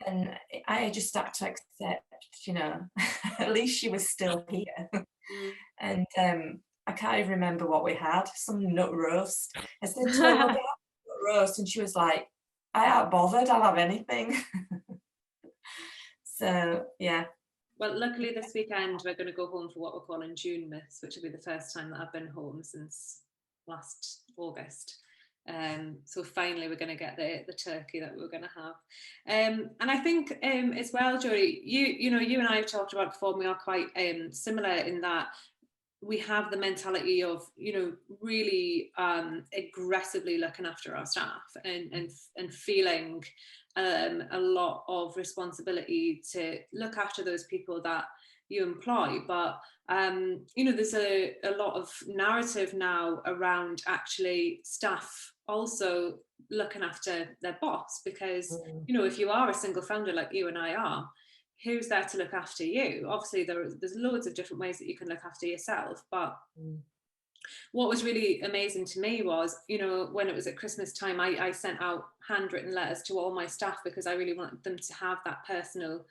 And I just had to accept, you know, at least she was still here. And I can't even remember what we had, some nut roast. I said to her, "Well, we have nut roast," and she was like, "I ain't bothered, I'll have anything." So, yeah. Well, luckily this weekend we're going to go home for what we're calling June Myths, which will be the first time that I've been home since last August. So finally we're going to get the turkey that we're going to have, and I think as well, Jodie, you know you and I have talked about before, and we are quite similar in that we have the mentality of, you know, really aggressively looking after our staff and feeling a lot of responsibility to look after those people that you employ. But you know, there's a lot of narrative now around actually staff also looking after their boss, because you know, if you are a single founder like you and I are, who's there to look after you? Obviously there's loads of different ways that you can look after yourself, but what was really amazing to me was, you know, when it was at Christmas time, I sent out handwritten letters to all my staff because I really wanted them to have that personal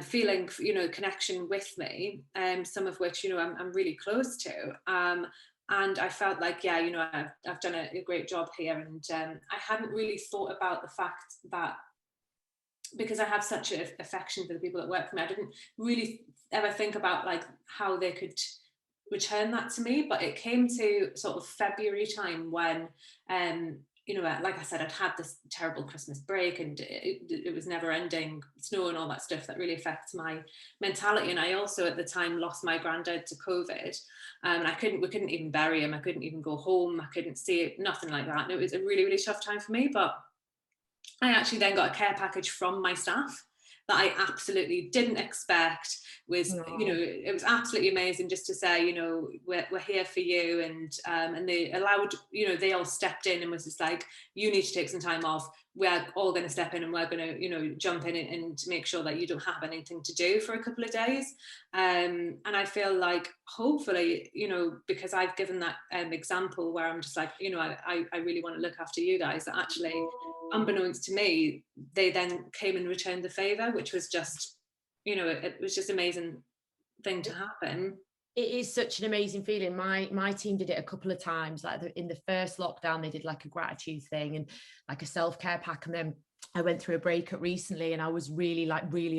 feeling, you know, connection with me, some of which, you know, I'm really close to. And I felt like, yeah, you know, I've done a great job here. And I hadn't really thought about the fact that because I have such an affection for the people that work for me, I didn't really ever think about like how they could return that to me. But it came to sort of February time when you know, like I said, I'd had this terrible Christmas break and it was never ending snow and all that stuff that really affects my mentality. And I also at the time lost my granddad to COVID, and we couldn't even bury him. I couldn't even go home. I couldn't see it, nothing like that. And it was a really, really tough time for me. But I actually then got a care package from my staff that I absolutely didn't expect. Was, you know, it was absolutely amazing just to say, you know, we're here for you. And they allowed, you know, they all stepped in and was just like, you need to take some time off. We're all going to step in and we're going to, you know, jump in and make sure that you don't have anything to do for a couple of days. And I feel like hopefully, you know, because I've given that example where I'm just like, you know, I really want to look after you guys, that actually, unbeknownst to me, they then came and returned the favor, which was just, you know, it was just amazing thing to happen. It is such an amazing feeling. My team did it a couple of times. Like in the first lockdown, they did like a gratitude thing and like a self-care pack. And then I went through a breakup recently and I was really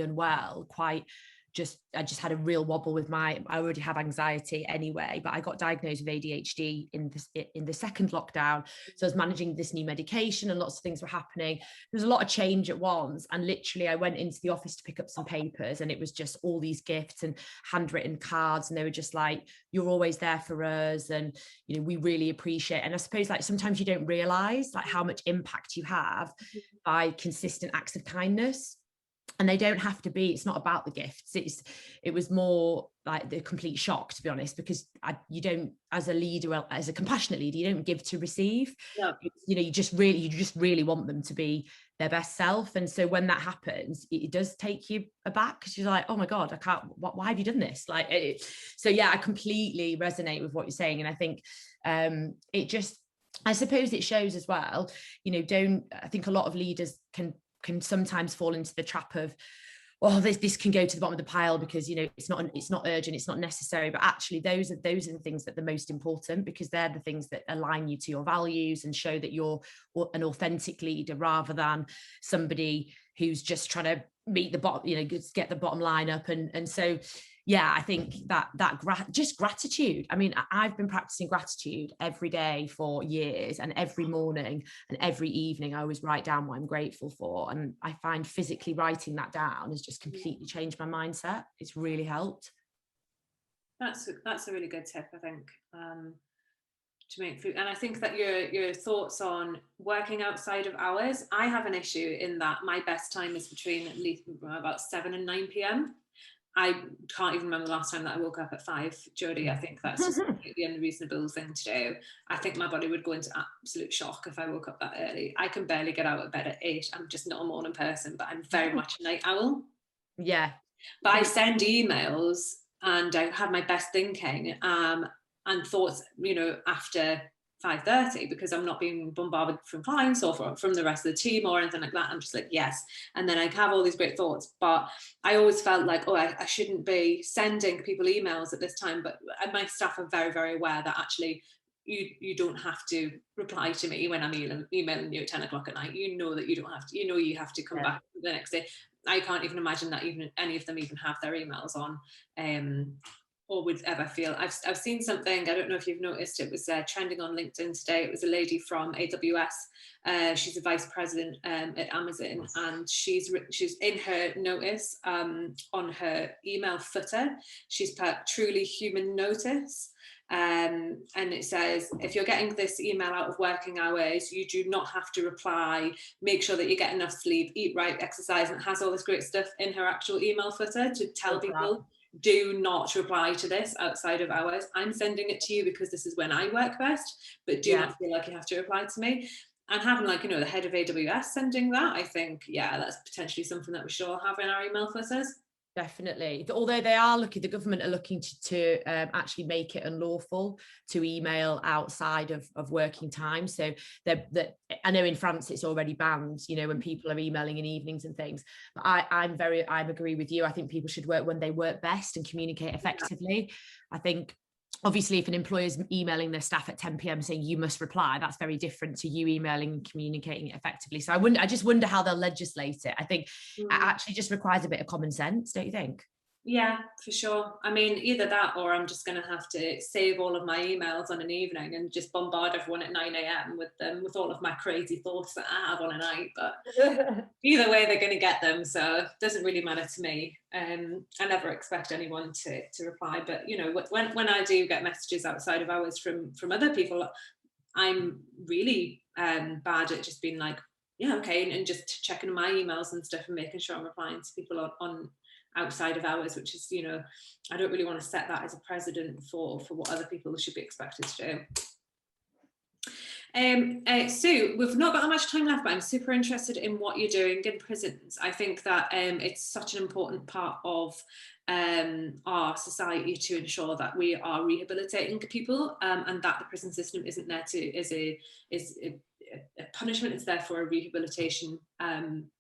unwell, I just had a real wobble with I already have anxiety anyway, but I got diagnosed with ADHD in the second lockdown. So I was managing this new medication and lots of things were happening. There's a lot of change at once. And literally I went into the office to pick up some papers and it was just all these gifts and handwritten cards. And they were just like, you're always there for us. And, you know, we really appreciate it. And I suppose like sometimes you don't realize like how much impact you have by consistent acts of kindness. And they don't have to be, it's not about the gifts. It was more like the complete shock, to be honest, because you don't, as a leader, as a compassionate leader, you don't give to receive. No. You know, you just really want them to be their best self. And so when that happens, it does take you aback, because you're like, oh my God, I can't, why have you done this? Like, so yeah, I completely resonate with what you're saying. And I think I suppose it shows as well, you know, I think a lot of leaders can sometimes fall into the trap of, well, this can go to the bottom of the pile because, you know, it's not urgent, it's not necessary. But actually those are the things that are the most important, because they're the things that align you to your values and show that you're an authentic leader, rather than somebody who's just trying to meet the bottom, you know, get the bottom line up. And so yeah, I think just gratitude. I mean, I've been practicing gratitude every day for years, and every morning and every evening I always write down what I'm grateful for. And I find physically writing that down has just completely changed my mindset. It's really helped. That's a really good tip, I think, to make food. And I think that your thoughts on working outside of hours, I have an issue in that my best time is between at least about 7 and 9 p.m. I can't even remember the last time that I woke up at 5, Jodie. I think that's just the unreasonable thing to do. I think my body would go into absolute shock if I woke up that early. I can barely get out of bed at 8. I'm just not a morning person, but I'm very much a night owl. Yeah. But I send emails and I have my best thinking and thoughts, you know, after 5:30, because I'm not being bombarded from clients or from the rest of the team or anything like that. I'm just like, yes. And then I have all these great thoughts, but I always felt like, oh, I shouldn't be sending people emails at this time. But my staff are very, very aware that actually you don't have to reply to me when I'm emailing you at 10 o'clock at night. You know that you don't have to, you know, you have to come back the next day. I can't even imagine that even any of them even have their emails on, or would ever feel. I've seen something, I don't know if you've noticed, it was trending on LinkedIn today. It was a lady from AWS. She's a vice president at Amazon, and she's in her notice on her email footer, she's put truly human notice. And it says, if you're getting this email out of working hours, you do not have to reply. Make sure that you get enough sleep, eat right, exercise. And it has all this great stuff in her actual email footer to tell people, do not reply to this outside of hours. I'm sending it to you because this is when I work best, but do not feel like you have to reply to me. And having, like, you know, the head of AWS sending that, I think, yeah, that's potentially something that we should all have in our email footers. Definitely. Although the government are looking to actually make it unlawful to email outside of working time. So I know in France it's already banned, you know, when people are emailing in evenings and things. But I agree with you. I think people should work when they work best and communicate effectively. I think obviously if an employer is emailing their staff at 10 p.m. saying you must reply, that's very different to you emailing and communicating it effectively. So I just wonder how they'll legislate it. I think it actually just requires a bit of common sense, don't you think? Yeah, for sure. I mean, either that, or I'm just going to have to save all of my emails on an evening and just bombard everyone at 9 a.m. with them, with all of my crazy thoughts that I have on a night. But either way, they're going to get them, so it doesn't really matter to me. I never expect anyone to reply, but you know, when I do get messages outside of hours from other people, I'm really bad at just being like, yeah, okay, and just checking my emails and stuff and making sure I'm replying to people on outside of hours, which is, you know, I don't really want to set that as a precedent for what other people should be expected to do. Sue, we've not got that much time left, but I'm super interested in what you're doing in prisons. I think that it's such an important part of our society to ensure that we are rehabilitating people, and that the prison system isn't there is a punishment. It's there for a rehabilitation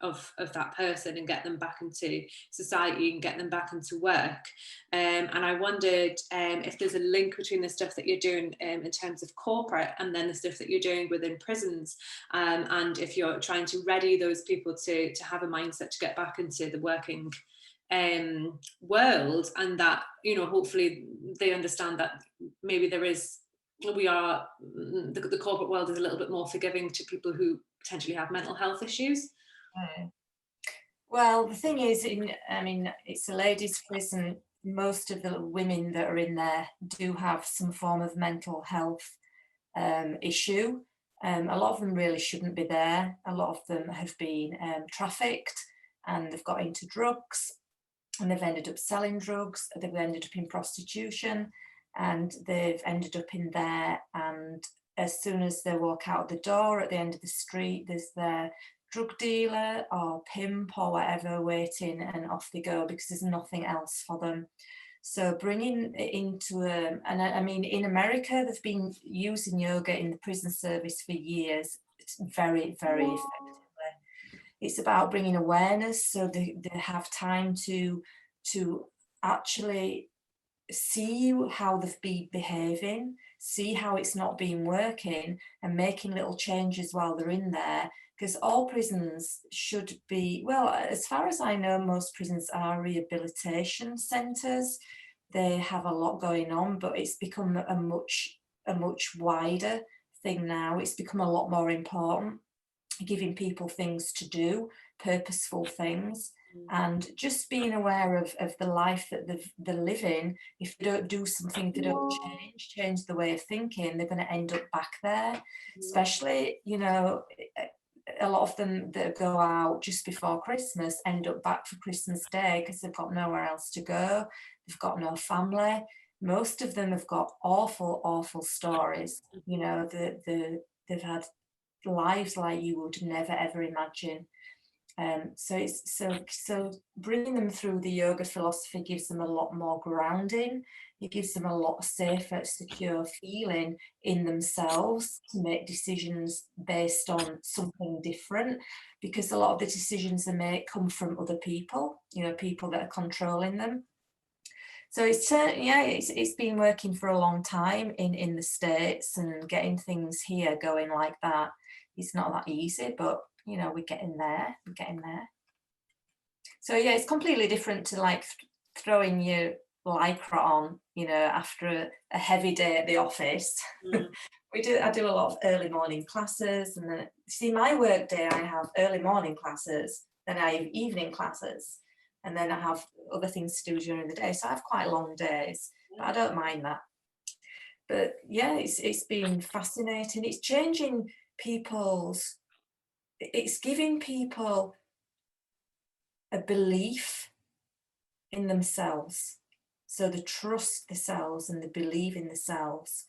of that person and get them back into society and get them back into work. And I wondered if there's a link between the stuff that you're doing in terms of corporate and then the stuff that you're doing within prisons, and if you're trying to ready those people to have a mindset to get back into the working world, and that, you know, hopefully they understand that maybe the corporate world is a little bit more forgiving to people who potentially have mental health issues. Well, the thing is, it's a ladies' prison. Most of the women that are in there do have some form of mental health issue. A lot of them really shouldn't be there. A lot of them have been trafficked. and they've got into drugs, and they've ended up selling drugs, they've ended up in prostitution, and they've ended up in there, and as soon as they walk out the door at the end of the street, there's their drug dealer or pimp or whatever waiting, and off they go because there's nothing else for them. So bringing it into and I mean, in America, they've been using yoga in the prison service for years. It's very, very effectively. It's about bringing awareness, so they have time to actually see how they've been behaving, see how it's not been working, and making little changes while they're in there. Because all prisons should be, well, as far as I know, most prisons are rehabilitation centres. They have a lot going on, but it's become a much wider thing now. It's become a lot more important, giving people things to do, purposeful things, and just being aware of the life that they're living. If they don't do something, if they don't change the way of thinking, they're going to end up back there. Especially, you know, a lot of them that go out just before Christmas end up back for Christmas Day because they've got nowhere else to go. They've got no family. Most of them have got awful stories. You know, they've had lives like you would never ever imagine. So bringing them through the yoga philosophy gives them a lot more grounding. It gives them a lot safer, secure feeling in themselves to make decisions based on something different, because a lot of the decisions they make come from other people, you know, people that are controlling them. So it's been working for a long time in the States, and getting things here going like that is not that easy, but you know, we're getting there. So yeah, it's completely different to like throwing your lycra on, you know, after a heavy day at the office. I do a lot of early morning classes, and then see my work day, I have early morning classes, then I have evening classes, and then I have other things to do during the day. So I have quite long days, but I don't mind that. But yeah, it's been fascinating. It's changing people's, it's giving people a belief in themselves. So they trust themselves and they believe in themselves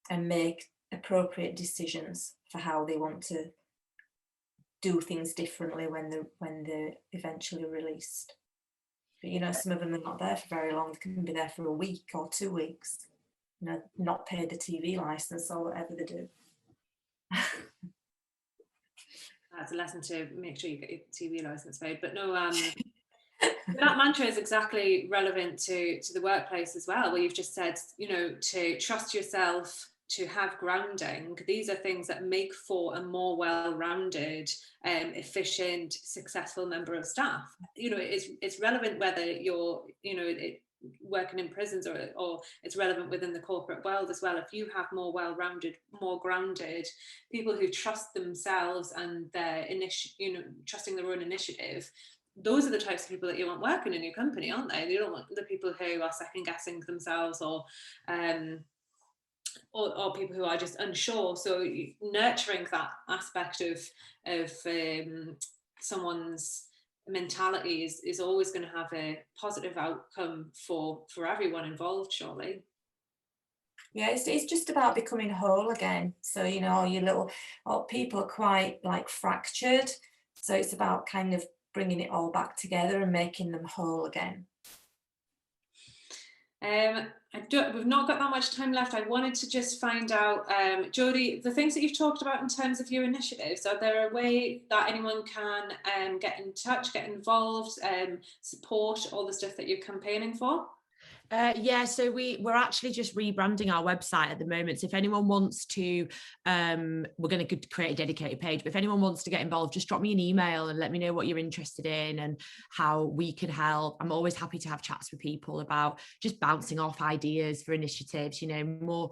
and make appropriate decisions for how they want to do things differently when they're eventually released. But you know, some of them are not there for very long. They can be there for a week or 2 weeks, you know, not pay the TV license or whatever they do. That's a lesson to make sure you get your TV license paid. But no, that mantra is exactly relevant to the workplace as well, where you've just said, you know, to trust yourself, to have grounding. These are things that make for a more well-rounded, efficient, successful member of staff. You know, it's relevant whether you're, you know, working in prisons or it's relevant within the corporate world as well. If you have more well-rounded, more grounded people who trust themselves and their trusting their own initiative, those are the types of people that you want working in your company, aren't they? You don't want the people who are second guessing themselves or people who are just unsure. So nurturing that aspect of someone's mentality is always going to have a positive outcome for everyone involved, surely. Yeah, it's just about becoming whole again. So, you know, people are quite like fractured. So it's about kind of bringing it all back together and making them whole again. We've not got that much time left. I wanted to just find out, Jodie, the things that you've talked about in terms of your initiatives, are there a way that anyone can get in touch, get involved, support all the stuff that you're campaigning for? Yeah, so we're actually just rebranding our website at the moment. So if anyone wants to, we're going to create a dedicated page, but if anyone wants to get involved, just drop me an email and let me know what you're interested in and how we can help. I'm always happy to have chats with people about just bouncing off ideas for initiatives. You know,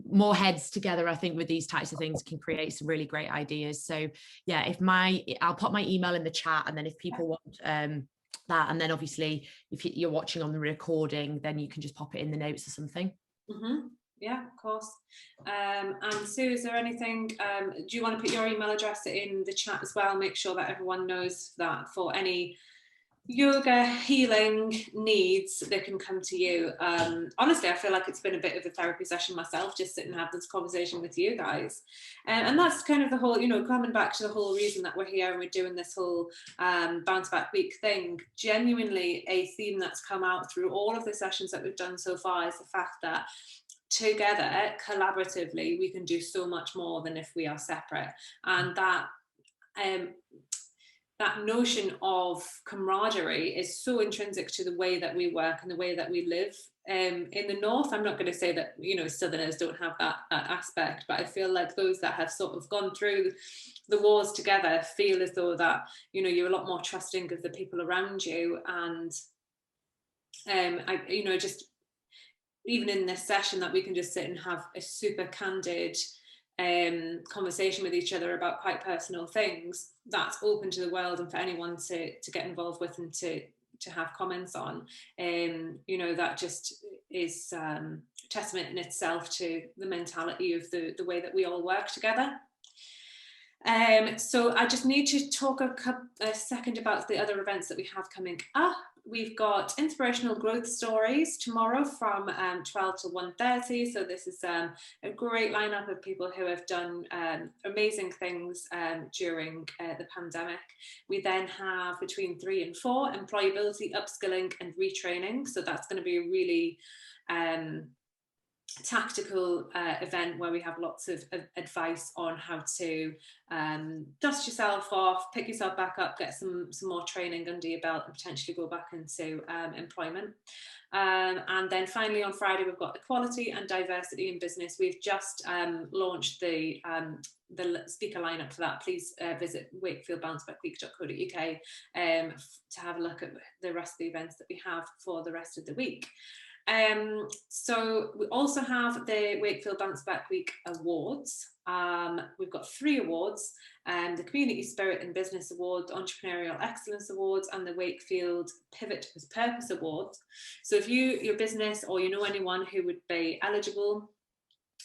more heads together, I think, with these types of things can create some really great ideas. So yeah, I'll put my email in the chat, and then if people want that, and then obviously if you're watching on the recording, then you can just pop it in the notes or something. Yeah, of course. And Sue, is there anything, do you want to put your email address in the chat as well? Make sure that everyone knows that for any yoga healing needs, they can come to you. Honestly, I feel like it's been a bit of a therapy session myself, just sit and have this conversation with you guys. And that's kind of the whole, coming back to the whole reason that we're here and we're doing this whole bounce back week thing. Genuinely, a theme that's come out through all of the sessions that we've done so far is the fact that together, collaboratively, we can do so much more than if we are separate. And that notion of camaraderie is so intrinsic to the way that we work and the way that we live. In the North, I'm not going to say that, Southerners don't have that aspect, but I feel like those that have sort of gone through the wars together feel as though that, you're a lot more trusting of the people around you. And, just even in this session, that we can just sit and have a super candid conversation with each other about quite personal things that's open to the world and for anyone to get involved with and to have comments on. That just is testament in itself to the mentality of the way that we all work together. So I just need to talk a second about the other events that we have coming up. We've got inspirational growth stories tomorrow from 12 to 1:30. So this is a great lineup of people who have done amazing things during the pandemic. We then have between 3 and 4 employability, upskilling and retraining. So that's going to be a really tactical event where we have lots of advice on how to dust yourself off, pick yourself back up, get some more training under your belt and potentially go back into employment. And then finally on Friday we've got equality and diversity in business. We've just launched the speaker lineup for that. Please visit wakefieldbouncebackweek.co.uk to have a look at the rest of the events that we have for the rest of the week. So we also have the Wakefield Bounce Back Week Awards. We've got 3 awards, the Community Spirit and Business Award, the Entrepreneurial Excellence Awards, and the Wakefield Pivot with Purpose Awards. So if your business or you know anyone who would be eligible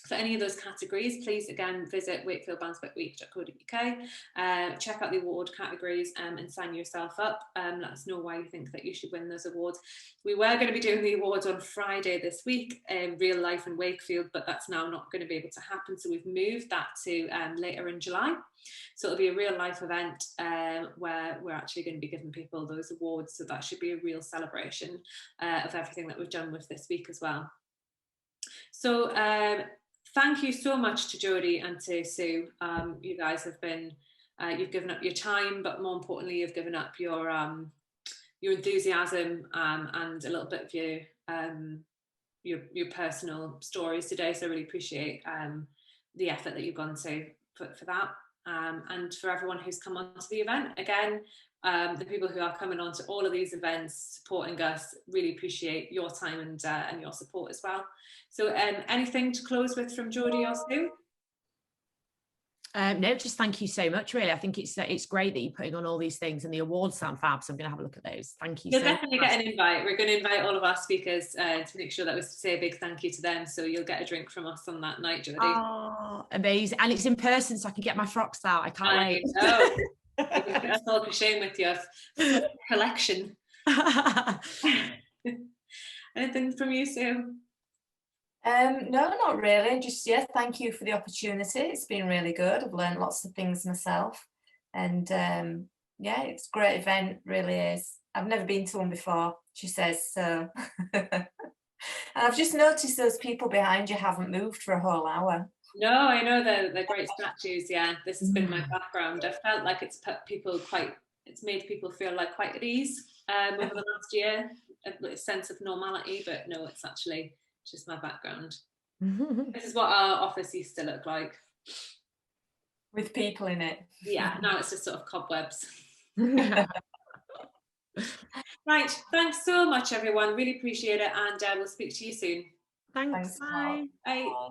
for any of those categories, please again visit wakefieldbouncebackweek.co.uk, check out the award categories and sign yourself up. Let us know why you think that you should win those awards. We were going to be doing the awards on Friday this week, real life in Wakefield, but that's now not going to be able to happen. So we've moved that to later in July. So it'll be a real life event where we're actually going to be giving people those awards. So that should be a real celebration of everything that we've done with this week as well. So thank you so much to Jodie and to Sue. You guys have been, you've given up your time, but more importantly, you've given up your enthusiasm and a little bit of your personal stories today. So I really appreciate the effort that you've gone to for that. And for everyone who's come onto the event, again, the people who are coming on to all of these events, supporting us, really appreciate your time and your support as well. So anything to close with from Jodie or Sue? No, just thank you so much, really. I think it's great that you're putting on all these things and the awards sound fab, so I'm going to have a look at those. Thank you. You'll definitely get an invite. We're going to invite all of our speakers to make sure that we say a big thank you to them, so you'll get a drink from us on that night, Jodie. Oh, amazing. And it's in person, so I can get my frocks out. I can't wait. That's all for shame with your collection. Anything from you, Sue? No, not really. Just, yeah, thank you for the opportunity. It's been really good. I've learned lots of things myself. And yeah, it's a great event, really is. I've never been to one before, she says, so. And I've just noticed those people behind you haven't moved for a whole hour. No, I know they're great statues. Yeah, this has been my background. I felt like it's made people feel like quite at ease over the last year, a sense of normality, but no, it's actually just my background. This is what our office used to look like. With people in it. Yeah, now it's just sort of cobwebs. Right, thanks so much, everyone. Really appreciate it, and we'll speak to you soon. Thanks. Bye. Bye.